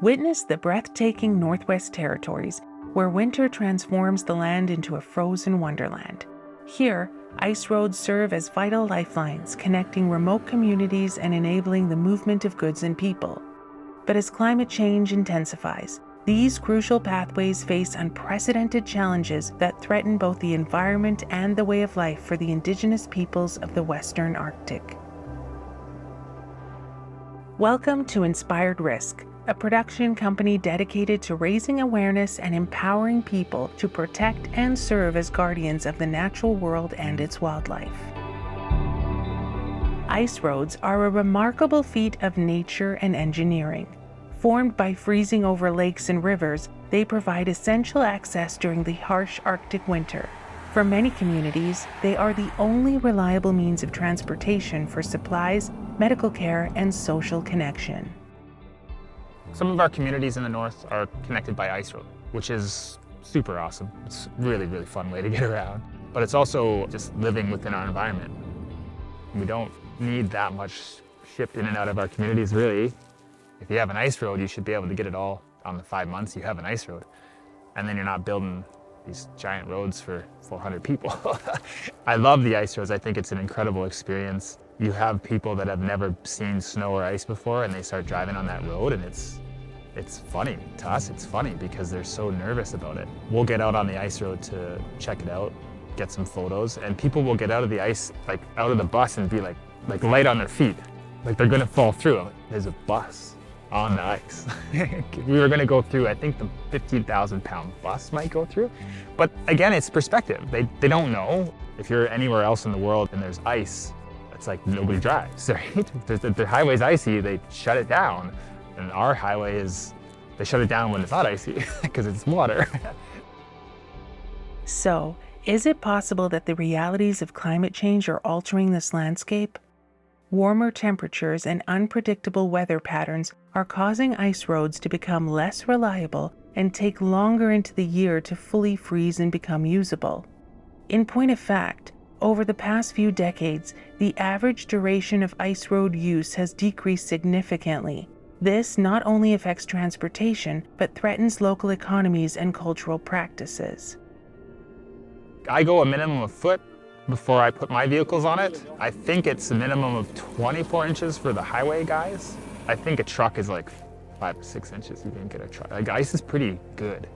Witness the breathtaking Northwest Territories, where winter transforms the land into a frozen wonderland. Here, ice roads serve as vital lifelines, connecting remote communities and enabling the movement of goods and people. But as climate change intensifies, these crucial pathways face unprecedented challenges that threaten both the environment and the way of life for the Indigenous peoples of the Western Arctic. Welcome to Inspired Risk, a production company dedicated to raising awareness and empowering people to protect and serve as guardians of the natural world and its wildlife. Ice roads are a remarkable feat of nature and engineering. Formed by freezing over lakes and rivers, they provide essential access during the harsh Arctic winter. For many communities, they are the only reliable means of transportation for supplies, medical care, and social connection. Some of our communities in the north are connected by ice road, which is super awesome. It's a really, really fun way to get around. But it's also just living within our environment. We don't need that much shipped in and out of our communities, really. If you have an ice road, you should be able to get it all on the 5 months you have an ice road. And then you're not building these giant roads for 400 people. I love the ice roads. I think it's an incredible experience. You have people that have never seen snow or ice before, and they start driving on that road, and it's funny. To us, it's funny because they're so nervous about it. We'll get out on the ice road to check it out, get some photos, and people will get out of the ice, like out of the bus, and be like light on their feet, like they're gonna fall through. There's a bus on the ice. We were gonna go through, I think the 15,000-pound bus might go through. But again, it's perspective. They don't know. If you're anywhere else in the world and there's ice, it's like nobody drives, right? If the highway's icy, they shut it down. And our highway they shut it down when it's not icy because it's water. So, is it possible that the realities of climate change are altering this landscape? Warmer temperatures and unpredictable weather patterns are causing ice roads to become less reliable and take longer into the year to fully freeze and become usable. In point of fact, over the past few decades, the average duration of ice road use has decreased significantly. This not only affects transportation, but threatens local economies and cultural practices. I go a minimum of foot before I put my vehicles on it. I think it's a minimum of 24 inches for the highway guys. I think a truck is like 5 to 6 inches. You can get a truck. Like, ice is pretty good,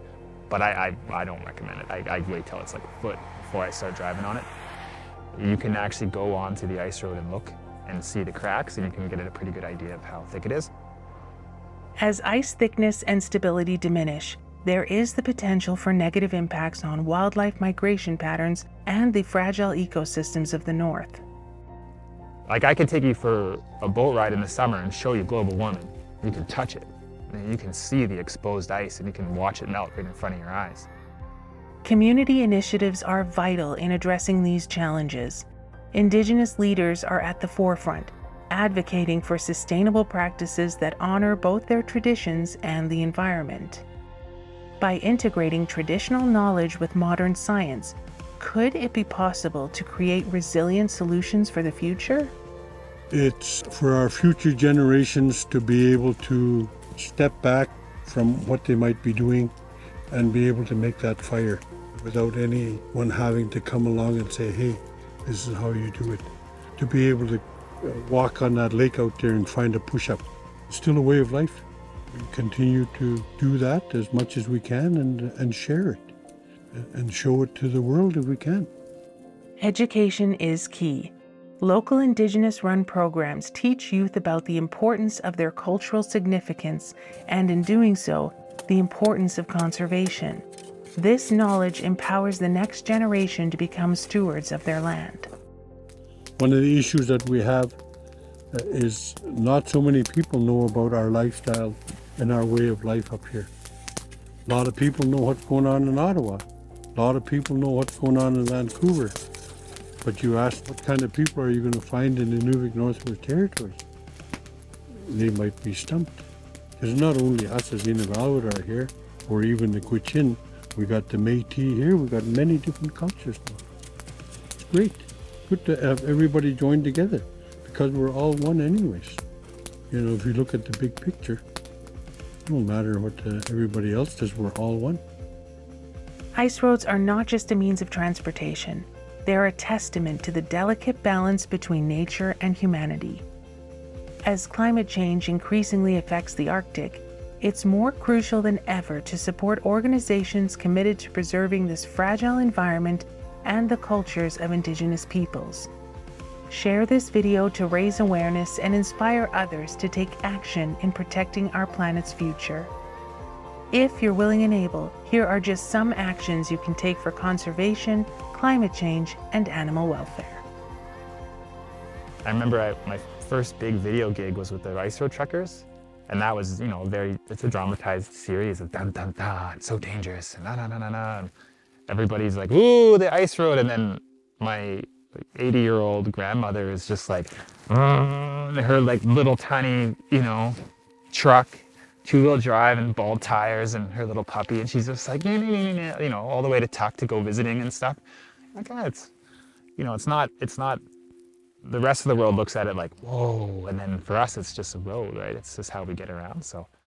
but I don't recommend it. I wait till it's like a foot before I start driving on it. You can actually go onto the ice road and look and see the cracks, and you can get a pretty good idea of how thick it is. As ice thickness and stability diminish, there is the potential for negative impacts on wildlife migration patterns and the fragile ecosystems of the north. Like, I could take you for a boat ride in the summer and show you global warming. You can touch it, and you can see the exposed ice, and you can watch it melt right in front of your eyes. Community initiatives are vital in addressing these challenges. Indigenous leaders are at the forefront, advocating for sustainable practices that honor both their traditions and the environment. By integrating traditional knowledge with modern science, could it be possible to create resilient solutions for the future? It's for our future generations to be able to step back from what they might be doing and be able to make that fire without anyone having to come along and say, hey, this is how you do it. To be able to walk on that lake out there and find a push-up. It's still a way of life. We continue to do that as much as we can and share it and show it to the world if we can. Education is key. Local Indigenous-run programs teach youth about the importance of their cultural significance and, in doing so, the importance of conservation. This knowledge empowers the next generation to become stewards of their land. One of the issues that we have is not so many people know about our lifestyle and our way of life up here. A lot of people know what's going on in Ottawa. A lot of people know what's going on in Vancouver. But you ask, what kind of people are you going to find in the Nunavut Northwest Territories? They might be stumped. Because not only us as Inuvialuit are here, or even the Gwich'in, we got the Métis here, we got many different cultures now. It's great. Good to have everybody join together, because we're all one anyways. You know, if you look at the big picture, No matter what everybody else does, we're all one. Ice roads are not just a means of transportation. They are a testament to the delicate balance between nature and humanity. As climate change increasingly affects the Arctic, it's more crucial than ever to support organizations committed to preserving this fragile environment and the cultures of Indigenous peoples. Share this video to raise awareness and inspire others to take action in protecting our planet's future. If you're willing and able, here are just some actions you can take for conservation, climate change, and animal welfare. I remember my first big video gig was with the Ice Road Truckers. And that was, it's a dramatized series of dun dun dun, it's so dangerous, and na na na na na. And everybody's like, ooh, the ice road. And then my 80-year-old grandmother is just like, her like little tiny, truck, 2-wheel drive and bald tires and her little puppy. And she's just like, all the way to Tuck to go visiting and stuff. Like, it's not, the rest of the world looks at it like, whoa, and then for us, it's just a road, right? It's just how we get around, so.